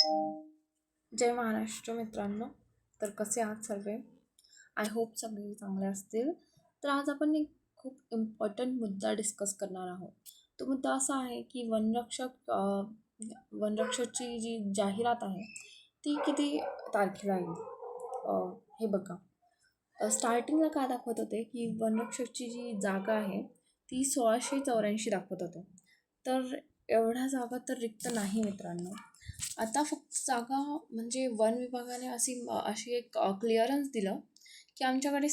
जय महाराष्ट्र मित्रांनो. तर कसे आहात सर्व? आय होप सगळे चांगले असतील. तर आज आपण एक खूप इम्पॉर्टंट मुद्दा डिस्कस करणार आहोत. तो मुद्दा असा आहे की वनरक्षकची जी जाहिरात आहे ती किती तारखेला येईल. हे बघा, स्टार्टिंगला काय दाखवत होते की वनरक्षकची जी जागा आहे ती 1684 दाखवत होते. तर एवढ्या जागा तर रिक्त नाही मित्रांनो. आता फक्त जागा म्हणजे वन विभागाने अशी एक क्लिअरन्स दिलं की आमच्याकडे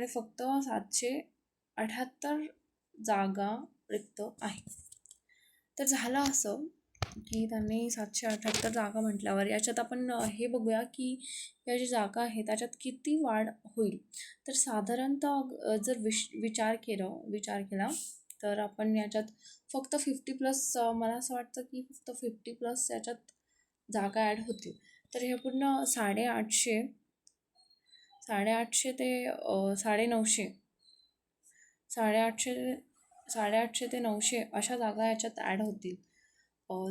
फक्त 778 जागा रिक्त आहे. तर झालं असं की त्यांनी 778 जागा म्हटल्यावर याच्यात आपण हे बघूया की या जी जागा आहे त्याच्यात किती वाढ होईल. तर साधारणतः जर विचार केला तर आपण याच्यात फक्त 50+ मला असं वाटतं की फक्त 50+ याच्यात जागा ॲड होतील. तर हे पूर्ण 850 ते 950 850 ते 900 अशा जागा याच्यात ॲड होतील.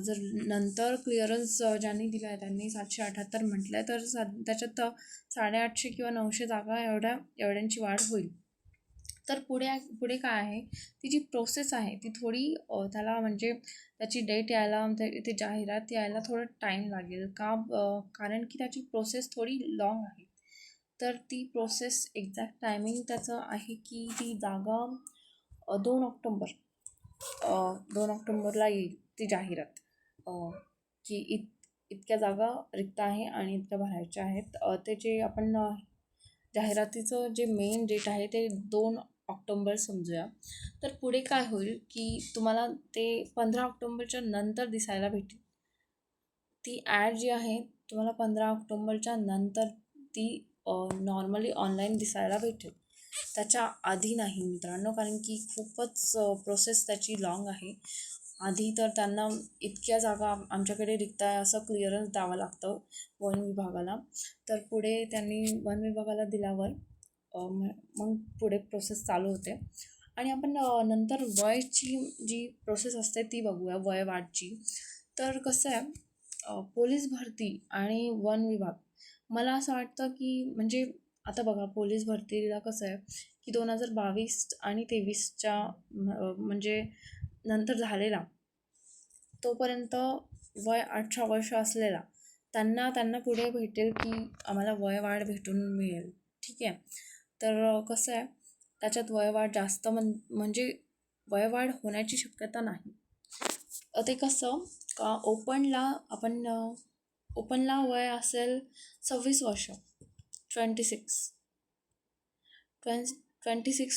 जर नंतर क्लिअरन्स ज्यांनी दिला आहे त्यांनी 778 म्हटलं आहे, तर त्याच्यात 850 किंवा 900 जागा एवढ्यांची वाढ होईल. तर पुढे काय आहे, ती जी प्रोसेस आहे ती थोडी त्याला म्हणजे त्याची डेट यायला, ते जाहिरात यायला थोडं टाईम लागेल का, कारण की त्याची प्रोसेस थोडी लॉंग आहे. तर ती प्रोसेस एक्झॅक्ट टायमिंग त्याचं आहे की ती जागा 2 ऑक्टोंबरला येईल ती जाहिरात, की इतक्या जागा रिक्त आहे आणि इतक्या भरायच्या आहेत. ते जे आपण जाहिरातीचं जे मेन डेट आहे ते 2 ऑक्टोंबर समजूया. तर पुढे काय होईल की तुम्हाला ते 15 ऑक्टोंबरच्या नंतर दिसायला भेटेल. ती ॲड जी आहे तुम्हाला 15 ऑक्टोंबरच्या नंतर ती नॉर्मली ऑनलाईन दिसायला भेटेल. त्याच्या आधी नाही मित्रांनो, कारण की खूपच प्रोसेस त्याची लॉंग आहे. आधी तर त्यांना इतक्या जागा आमच्याकडे रिक्त आहे असं क्लिअरन्स द्यावं लागतं वन विभागाला. तर पुढे त्यांनी वन विभागाला दिल्यावर मग पुढे प्रोसेस चालू होते. आणि आपण नंतर वयाची जी प्रोसेस असते ती बघूया, वय वाढची. तर कसं आहे, पोलीस भरती आणि वन विभाग, मला असं वाटतं की म्हणजे आता बघा, पोलीस भरतीला कसं आहे की 2022 आणि 23च्या म्हणजे नंतर झालेला तोपर्यंत वय 18 वर्ष असलेला त्यांना पुढे भेटेल की आम्हाला वयवाढ भेटून मिळेल. ठीक आहे. तर कसं आहे, त्याच्यात वयवाढ जास्त म्हणजे वयवाढ होण्याची शक्यता नाही. ते कसं का ओपनला वय असेल 26 वर्ष, 26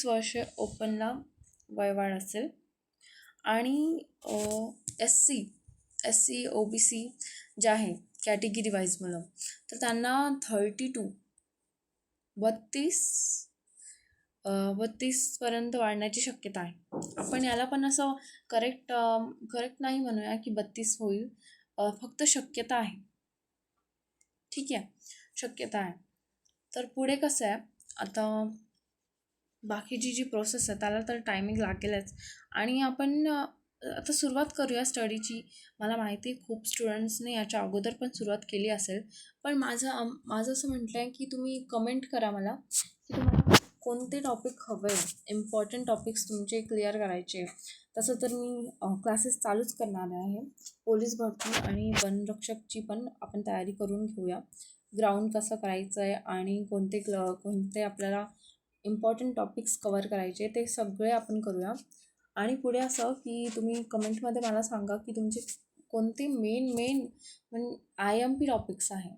वर्ष ओपनला वयवाढ असेल. आणि एस सी OBC जे आहे कॅटेगरी वाईज मला, तर त्यांना 32 पर्यंत वाढण्याची शक्यता आहे. आपण याला पण असं करेक्ट नाही म्हणूया की 32 होईल, फक्त शक्यता आहे. ठीक आहे, शक्यता आहे. तर पुढे कसं आहे, आता बाकीची जी प्रोसेस आहे त्याला तर टायमिंग लागेलच. आणि आपण आता सुरुवात करूया स्टडीची. मला माहिती आहे खूप स्टुडंट्सने याच्या अगोदर पण सुरुवात केली असेल, पण माझं असं म्हटलं आहे की तुम्ही कमेंट करा मला की तुम्हाला कोणते टॉपिक हवे आहे. इम्पॉर्टंट टॉपिक्स तुमचे क्लिअर करायचे. तसं तर मी क्लासेस चालूच करणार आहे. पोलीस भरती आणि वनरक्षकची पण आपण तयारी करून घेऊया. ग्राउंड कसं करायचं आहे आणि कोणते आपल्याला इम्पॉर्टंट टॉपिक्स कवर करायचे ते सगळे आपण करूया. आणि पुढे असं की तुम्ही कमेंटमध्ये मला सांगा की तुमचे कोणते मेन म्हणजे IMP टॉपिक्स आहे,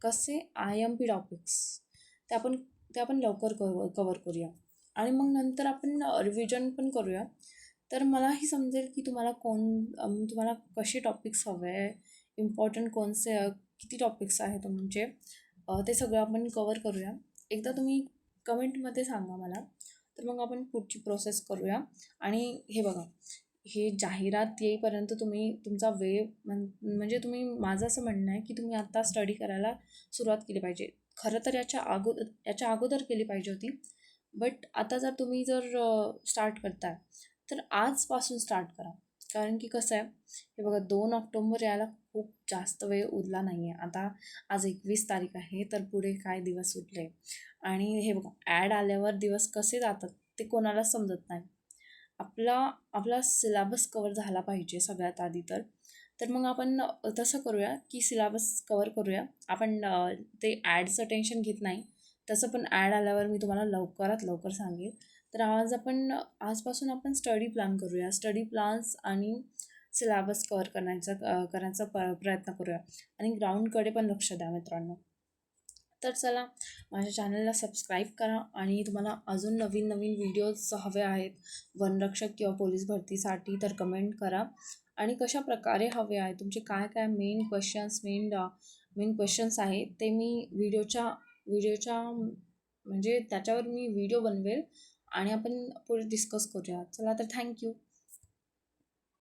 कसे IMP टॉपिक्स ते आपण लवकर कवर करूया. आणि मग नंतर आपण रिव्हिजन पण करूया. तर मलाही समजेल की तुम्हाला कसे टॉपिक्स हवे आहे, इम्पॉर्टंट कोणते किती टॉपिक्स आहे तुमचे, ते सगळं आपण कवर करूया. एकदा तुम्ही कमेंटमध्ये सांगा मला, तर मग आपण पुढची प्रोसेस करूया. आणि हे बघा, हे जाहिरात येईपर्यंत तुम्ही तुमचा वेळ म्हणजे माझं असं म्हणणं आहे की तुम्ही आता स्टडी करायला सुरुवात केली पाहिजे. खरं तर याच्या अगोदर केली पाहिजे होती, बट आता जर तुम्ही स्टार्ट करताय तर आजपासून स्टार्ट करा. कारण की कसं आहे, हे बघा 2 ऑक्टोबर यायला खूप जास्त वेळ उरला नाही आहे. आता आज 21 तारीख आहे, तर पुढे काय दिवस उरले आणि हे बघा ॲड आल्यावर दिवस कसे जातात ते कोणालाच समजत नाही. आपला आपला सिलेबस कवर झाला पाहिजे सगळ्यात आधी तर. तर मग आपण तसं करूया की सिलेबस कवर करूया. आपण ते ॲडचं टेन्शन घेत नाही. तसं पण ॲड आल्यावर मी तुम्हाला लवकरात लवकर सांगेन. तर आजपासून आपण स्टडी प्लॅन करूया. स्टडी प्लॅन्स आणि सिलेबस कवर करण्याचा प्रयत्न करूया आणि ग्राउंडकडे पण लक्ष द्या मित्रांनो. तर चला, माझ्या चॅनलला सबस्क्राईब करा आणि तुम्हाला अजून नवीन नवीन व्हिडिओज हवे आहेत वनरक्षक किंवा पोलीस भरतीसाठी तर कमेंट करा. आणि कशा प्रकारे हवे आहे तुमचे काय काय मेन क्वेश्चन्स आहेत ते मी व्हिडिओच्या म्हणजे त्याच्यावर मी व्हिडिओ बनवेल आणि आपण पुढे डिस्कस करूया. चला तर थँक्यू.